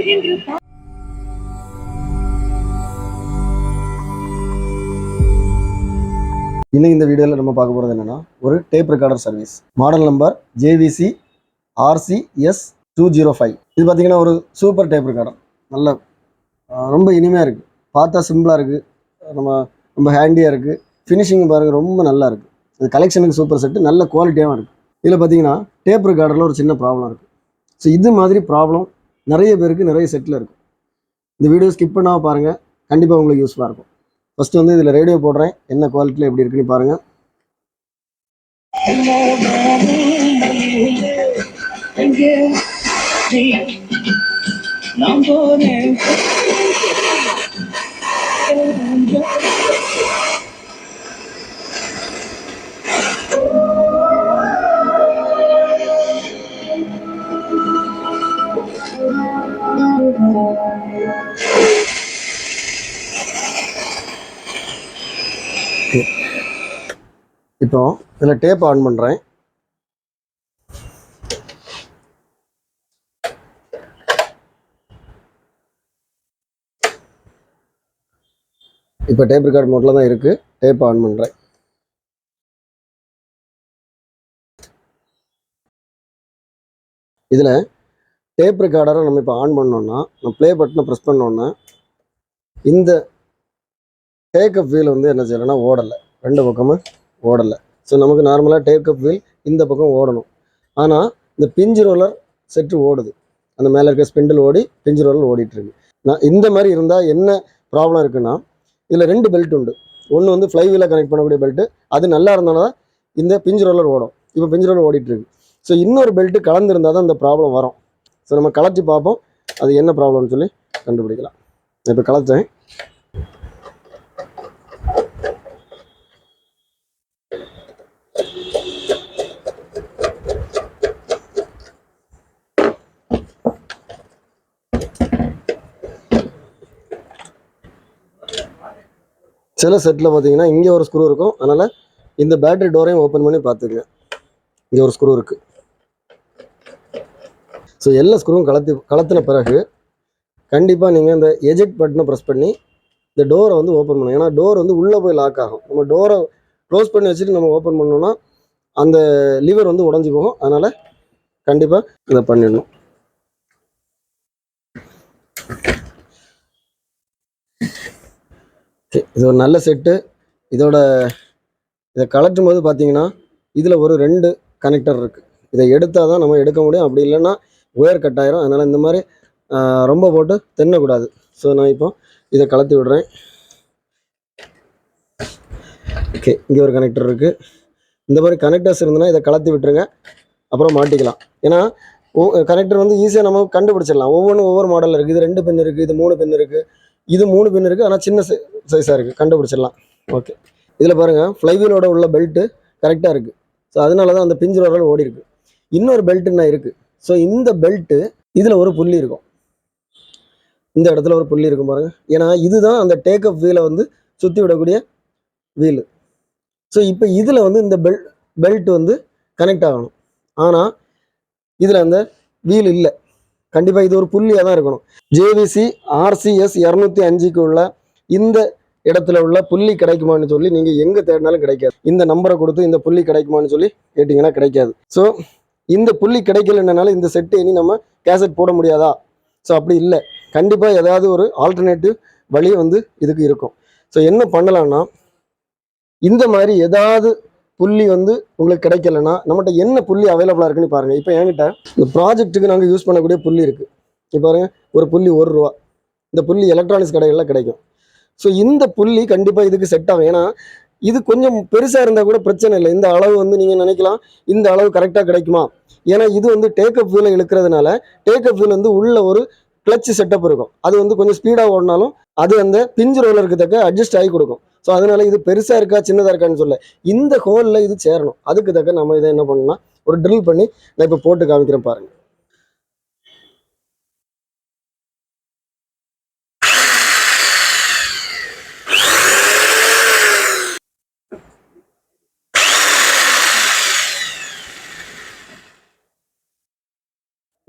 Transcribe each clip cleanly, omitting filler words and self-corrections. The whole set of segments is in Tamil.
இன்னைக்கு இந்த வீடியோவில் நம்ம பார்க்க போகிறது என்னன்னா ஒரு tape recorder service. Model number JVC RCS 205. இது பார்த்தீங்கன்னா ஒரு சூப்பர் டேப் ரெக்கார்டர். நல்ல ரொம்ப இனிமையாக இருக்குது, பார்த்தா சிம்பிளாக இருக்குது, நம்ம ரொம்ப ஹேண்டியாக இருக்குது. ஃபினிஷிங் பாருங்கள் ரொம்ப நல்லா இருக்குது. இது கலெக்ஷனுக்கு சூப்பர் செட்டு, நல்ல குவாலிட்டியாகவும் இருக்குது. இதில் பார்த்தீங்கன்னா டேப் ரெக்கார்டரில் ஒரு சின்ன ப்ராப்ளம் இருக்குது. ஸோ இது மாதிரி ப்ராப்ளம் நிறைய பேருக்கு நிறைய செட்டில் இருக்குது. இந்த வீடியோ ஸ்கிப் பண்ணாமல் பாருங்கள், கண்டிப்பாக உங்களுக்கு யூஸ்ஃபுல்லாக இருக்கும். ஃபஸ்ட்டு வந்து இதில் ரேடியோ போடுறேன், என்ன குவாலிட்டியில் எப்படி இருக்குன்னு பாருங்கள். இப்போ இதில் டேப் ஆன் பண்ணுறேன். இப்போ டேப் ரெக்கார்ட் மோட்டில் தான் இருக்குது. டேப் ஆன் பண்ணுறேன். இதில் டேப் ரெக்கார்டரை நம்ம இப்போ ஆன் பண்ணோன்னா, நம்ம ப்ளே பட்டனை ப்ரெஸ் பண்ணோன்னா இந்த டேக்கப் வீல் வந்து என்ன செய்யலைன்னா ஓடலை, ரெண்டு பக்கமும் ஓடலை. ஸோ நமக்கு நார்மலாக டேக்கப் வீல் இந்த பக்கம் ஓடணும். ஆனால் இந்த பிஞ்சு ரோலர் செட்டு ஓடுது, அந்த மேலே இருக்க ஸ்பிண்டில் ஓடி பிஞ்சு ரோலர் ஓடிட்டுருக்கு. நான் இந்த மாதிரி இருந்தால் என்ன ப்ராப்ளம் இருக்குன்னா, இதில் ரெண்டு பெல்ட் உண்டு. ஒன்று வந்து ஃப்ளை வீலை கனெக்ட் பண்ணக்கூடிய பெல்ட்டு, அது நல்லா இருந்தாலும் தான் இந்த பிஞ்சு ரோலர் ஓடும். இப்போ பிஞ்சு ரோலர் ஓடிட்டுருக்கு. ஸோ இன்னொரு பெல்ட்டு கலந்துருந்தால் தான் இந்த ப்ராப்ளம் வரும். ஸோ நம்ம கலச்சி பார்ப்போம், அது என்ன ப்ராப்ளம்னு சொல்லி கண்டுபிடிக்கலாம். இப்போ கலச்சேன். சில செட்டில் பார்த்தீங்கன்னா இங்கே ஒரு ஸ்க்ரூ இருக்கும், அதனால் இந்த பேட்டரி டோரையும் ஓப்பன் பண்ணி பார்த்துக்குங்க. இங்கே ஒரு ஸ்க்ரூ இருக்குது. ஸோ எல்லா ஸ்க்ரூவும் கலத்தின பிறகு கண்டிப்பாக நீங்கள் இந்த எஜெக்ட் பட்டனை ப்ரெஸ் பண்ணி இந்த டோரை வந்து ஓப்பன் பண்ணணும். ஏன்னா டோர் வந்து உள்ளே போய் லாக் ஆகும். நம்ம டோரை க்ளோஸ் பண்ணி வச்சுட்டு நம்ம ஓப்பன் பண்ணோம்னா அந்த லிவர் வந்து உடஞ்சி போகும். அதனால் கண்டிப்பாக இதை பண்ணிடணும். இது ஒரு நல்ல செட்டு. இதை கலட்டும் போது பார்த்தீங்கன்னா இதில் ஒரு 2 கனெக்டர் இருக்குது. இதை எடுத்தால் தான் நம்ம எடுக்க முடியும், அப்படி இல்லைன்னா ஒயர் கட் ஆயிரும். அதனால் இந்த மாதிரி ரொம்ப போட்டு தென்னக்கூடாது. ஸோ நான் இப்போ இதை கலத்தி விடுறேன். ஓகே, இங்கே ஒரு கனெக்டர் இருக்குது. இந்த மாதிரி கனெக்டர்ஸ் இருந்ததுன்னா இதை கலத்தி விட்டுருங்க, அப்புறம் மாட்டிக்கலாம். ஏன்னா கனெக்டர் வந்து ஈஸியாக நம்ம கண்டுபிடிச்சிடலாம். ஒவ்வொன்றும் ஒவ்வொரு மாடலில் இருக்குது. இது 2 பின் இருக்குது, இது 3 பின் இருக்குது, இது 3 பின் இருக்குது, ஆனால் சின்ன சைஸாக இருக்குது, கண்டுபிடிச்சிடலாம். ஓகே, இதில் பாருங்கள் ஃப்ளைவீலோட உள்ள பெல்ட்டு கரெக்டாக இருக்குது. ஸோ அதனால தான் அந்த பிஞ்சு ரோலர் ஓடி இருக்குது. இன்னொரு பெல்ட்டுன்னா இருக்குது. ஸோ இந்த பெல்ட்டு இதில் ஒரு புள்ளி இருக்கும், இந்த இடத்துல ஒரு புள்ளி இருக்கும் பாருங்கள். ஏன்னா இதுதான் அந்த டேக்கப் வீலை வந்து சுற்றி விடக்கூடிய வீலு. ஸோ இப்போ இதில் வந்து இந்த பெல்ட் வந்து கனெக்ட் ஆகணும். ஆனால் இதில் அந்த வீல் இல்லை. கண்டிப்பாக இது ஒரு புள்ளியாக தான் இருக்கணும். JVC RCS 205க்கு உள்ள இந்த இடத்துல உள்ள புள்ளி கிடைக்குமான்னு சொல்லி நீங்கள் எங்கே தேடினாலும் கிடைக்காது. இந்த நம்பரை கொடுத்து இந்த புள்ளி கிடைக்குமான்னு சொல்லி கேட்டிங்கன்னா கிடைக்காது. ஸோ இந்த புள்ளி கிடைக்கலனால இந்த செட்டு இனி நம்ம கேசட் போட முடியாதா? ஸோ அப்படி இல்லை. கண்டிப்பாக ஏதாவது ஒரு ஆல்டர்னேட்டிவ் வழி வந்து இதுக்கு இருக்கும். ஸோ என்ன பண்ணலான்னா, இந்த மாதிரி ஏதாவது புள்ளி வந்து உங்களுக்கு கிடைக்கலன்னா நம்மகிட்ட என்ன புள்ளி அவைலபிளாக இருக்குன்னு பாருங்கள். இப்போ என்கிட்ட இந்த ப்ராஜெக்ட்டுக்கு நாங்கள் யூஸ் பண்ணக்கூடிய புள்ளி இருக்குது. இப்போ பாருங்கள், ஒரு புள்ளி ₹1. இந்த புள்ளி எலக்ட்ரானிக்ஸ் கடைகளில் கிடைக்கும். ஸோ இந்த புள்ளி கண்டிப்பாக இதுக்கு செட் ஆகும். ஏன்னா இது கொஞ்சம் பெருசாக இருந்தால் கூட பிரச்சனை இல்லை. இந்த அளவு வந்து நீங்கள் நினைக்கலாம் இந்த அளவு கரெக்டாக கிடைக்குமா? ஏன்னா இது வந்து டேக்கப் வீலை இழுக்கிறதுனால டேக்கப் வீல் வந்து உள்ள ஒரு கிளச் செட்டப் இருக்கும். அது வந்து கொஞ்சம் ஸ்பீடாக ஓடினாலும் அது அந்த பிஞ்சு ரோலருக்கு தக்க அட்ஜஸ்ட் ஆகி கொடுக்கும். ஸோ அதனால இது பெருசாக இருக்கா சின்னதாக இருக்கான்னு சொல்ல, இந்த ஹோலில் இது சேரணும். அதுக்கு தக்க நம்ம இதை என்ன பண்ணணும்னா ஒரு ட்ரில் பண்ணி நான் இப்போ போட்டு காமிக்கிறேன் பாருங்கள்.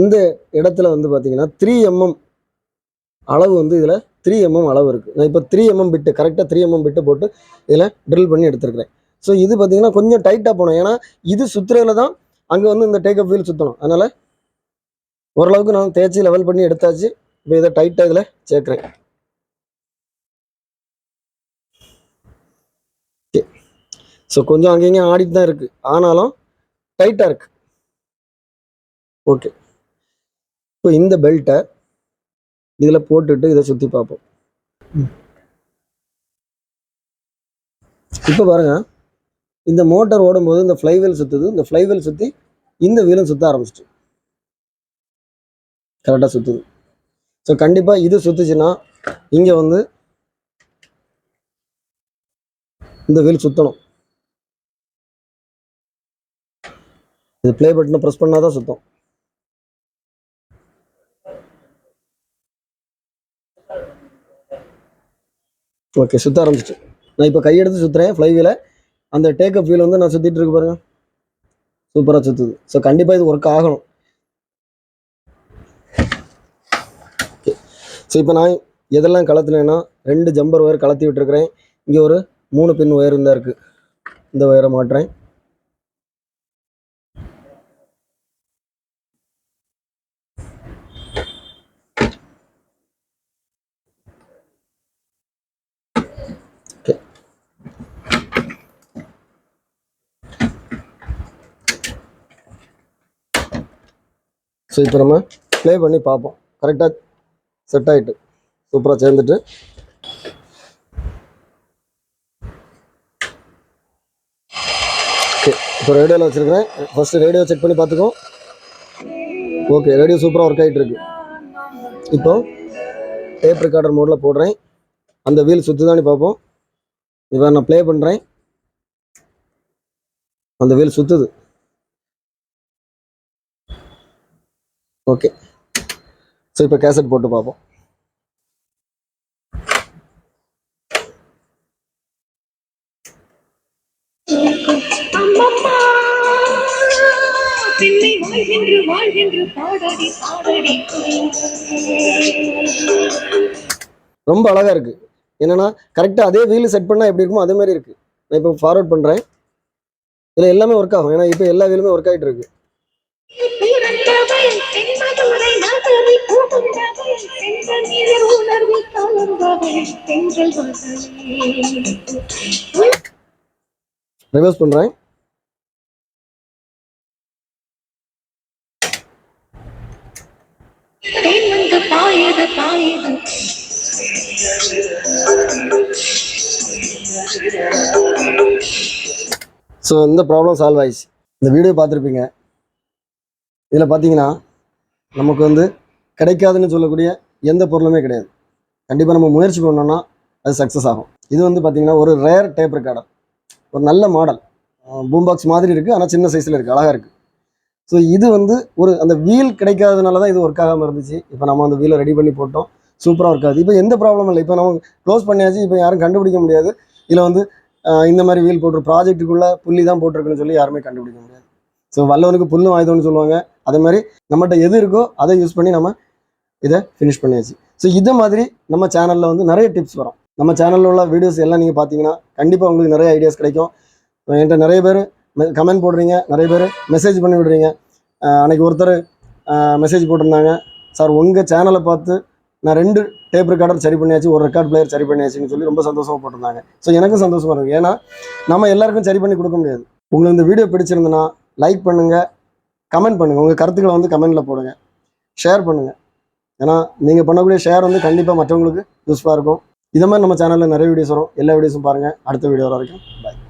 இந்த இடத்துல வந்து பார்த்தீங்கன்னா 3 mm அளவு வந்து இதில் 3 mm அளவு இருக்குது. நான் இப்போ 3 mm பிட்டு கரெக்டாக 3 mm பிட்டு போட்டு இதில் ட்ரில் பண்ணி எடுத்துருக்கிறேன். ஸோ இது பார்த்தீங்கன்னா கொஞ்சம் டைட்டாக போகணும். ஏன்னா இது சுற்றுறதுல தான் அங்கே வந்து இந்த டேக்கப் வீல் சுற்றணும். அதனால் ஓரளவுக்கு நான் தேய்ச்சி லெவல் பண்ணி எடுத்தாச்சு. இப்போ இதை டைட்டாக இதில் சேர்க்குறேன். ஓகே. ஸோ கொஞ்சம் அங்கேயும் ஆடிட்டு தான் இருக்குது, ஆனாலும் டைட்டாக இருக்குது. ஓகே. இப்போ இந்த பெல்ட்டை இதில் போட்டுட்டு இதை சுற்றி பார்ப்போம். இப்போ பாருங்கள், இந்த மோட்டார் ஓடும்போது இந்த ஃப்ளைவீல் சுற்றுது. இந்த ஃப்ளைவீல் சுற்றி இந்த வீலும் சுற்ற ஆரம்பிச்சிட்டு கரெக்டாக சுற்றுது. ஸோ கண்டிப்பாக இது சுற்றுச்சுன்னா இங்கே வந்து இந்த வீல் சுற்றணும். இது ப்ளே பட்டனை ப்ரெஸ் பண்ணால் தான் சுத்தம். ஓகே, சுற்ற ஆரம்பிச்சிட்டு நான் இப்போ கையெடுத்து சுற்றுறேன் ஃப்ளைவீலை. அந்த டேக்கப் வீல் வந்து நான் சுற்றிட்டு இருக்கு பாருங்கள், சூப்பராக சுற்றுது. ஸோ கண்டிப்பாக இது ஒர்க் ஆகணும். ஓகே. ஸோ இப்போ நான் எதெல்லாம் கலத்துனேன்னா 2 ஜம்பர் ஒயர் கலத்தி விட்டுருக்கிறேன். இங்கே ஒரு 3 பின் ஒயர் இருந்தால் இருக்குது. இந்த ஒயரை மாட்டுறேன். ஓகே. ஸோ இப்போ நம்ம ப்ளே பண்ணி பார்ப்போம். கரெக்டாக செட் ஆகிட்டு சூப்பராக சேர்ந்துட்டு. ஓகே, இப்போ ரேடியோவில் வச்சுருக்கிறேன். ஃபஸ்ட்டு ரேடியோ செக் பண்ணி பார்த்துக்கோ. ஓகே, ரேடியோ சூப்பராக ஒர்க் ஆகிட்டு இருக்கு. இப்போ டேப் ரெக்கார்டர் மோடில் போடுறேன். அந்த வீல் சுற்றுதான்னு பார்ப்போம். இப்போ நான் ப்ளே பண்ணுறேன். அந்த வீல் சுற்றுது. ஓகே. ஸோ இப்போ கேசட் போட்டு பார்ப்போம். ரொம்ப அழகாக இருக்குது. என்னென்னா கரெக்டாக அதே வீல் செட் பண்ணால் எப்படி இருக்குமோ அதே மாதிரி இருக்குது. நான் இப்போ ஃபார்வர்ட் பண்ணுறேன். இதில் எல்லாமே ஒர்க் ஆகும். ஏன்னா இப்போ எல்லா வீலுமே ஒர்க் ஆகிட்டு இருக்கு. ரிவர்ஸ் பண்ணுறேன். ஸோ இந்த ப்ராப்ளம் சால்வ் ஆயிடுச்சு. இந்த வீடியோ பார்த்துருப்பீங்க. இதில் பார்த்தீங்கன்னா நமக்கு வந்து கிடைக்காதுன்னு சொல்லக்கூடிய எந்த பொருளுமே கிடையாது. கண்டிப்பாக நம்ம முயற்சி பண்ணோம்னா அது சக்ஸஸ் ஆகும். இது வந்து பார்த்தீங்கன்னா ஒரு ரேர் டேப் ரெக்கார்டர், ஒரு நல்ல மாடல், பூம் பாக்ஸ் மாதிரி இருக்குது, ஆனால் சின்ன சைஸில் இருக்குது, அழகாக இருக்குது. ஸோ இது வந்து ஒரு அந்த வீல் கிடைக்காதனால தான் இது ஒர்க் ஆகாமல் இருந்துச்சு. இப்போ நம்ம அந்த வீலை ரெடி பண்ணி போட்டோம், சூப்பராக ஒர்க் ஆகுது. இப்போ எந்த ப்ராப்ளமும் இல்லை. இப்போ நம்ம க்ளோஸ் பண்ணியாச்சு. இப்போ யாரும் கண்டுபிடிக்க முடியாது இதில் வந்து இந்த மாதிரி வீல் போட்டு ப்ராஜெக்ட்டுக்குள்ளே புள்ளி தான் போட்டிருக்குன்னு சொல்லி யாருமே கண்டுபிடிக்க முடியாது. ஸோ வல்லவனுக்கு புல்லும் ஆயுதம்னு சொல்லுவாங்க. அதே மாதிரி நம்மகிட்ட எது இருக்கோ அதை யூஸ் பண்ணி நம்ம இதை ஃபினிஷ் பண்ணியாச்சு. ஸோ இது மாதிரி நம்ம சேனலில் வந்து நிறைய டிப்ஸ் வரும். நம்ம சேனலில் உள்ள வீடியோஸ் எல்லாம் நீங்கள் பார்த்தீங்கன்னா கண்டிப்பாக உங்களுக்கு நிறைய ஐடியாஸ் கிடைக்கும். என்கிட்ட நிறைய பேர் கமெண்ட் போடுறீங்க, நிறைய பேர் மெசேஜ் பண்ணி விடுறீங்க. அன்றைக்கி ஒருத்தர் மெசேஜ் போட்டிருந்தாங்க, சார் உங்கள் சேனலை பார்த்து நான் 2 டேப் ரெக்கார்டர் சரி பண்ணியாச்சு, ஒரு ரெக்கார்ட் பிளேயர் சரி பண்ணியாச்சுன்னு சொல்லி ரொம்ப சந்தோஷமாக போட்டிருந்தாங்க. ஸோ எனக்கும் சந்தோஷமாக இருக்குது. ஏன்னா நம்ம எல்லாருக்கும் சரி பண்ணி கொடுக்க முடியாது. உங்களுக்கு இந்த வீடியோ பிடிச்சிருந்துன்னா லைக் பண்ணுங்கள், கமெண்ட் பண்ணுங்கள், உங்கள் கருத்துக்களை வந்து கமெண்ட்டில் போடுங்க, ஷேர் பண்ணுங்கள். ஏன்னா நீங்கள் பண்ணக்கூடிய ஷேர் வந்து கண்டிப்பாக மற்றவங்களுக்கு யூஸ்ஃபுல்லாக இருக்கும். இதை மாதிரி நம்ம சேனலில் நிறைய வீடியோஸ் வரும். எல்லா வீடியோஸும் பாருங்கள். அடுத்த வீடியோ வரைக்கும் பாய்.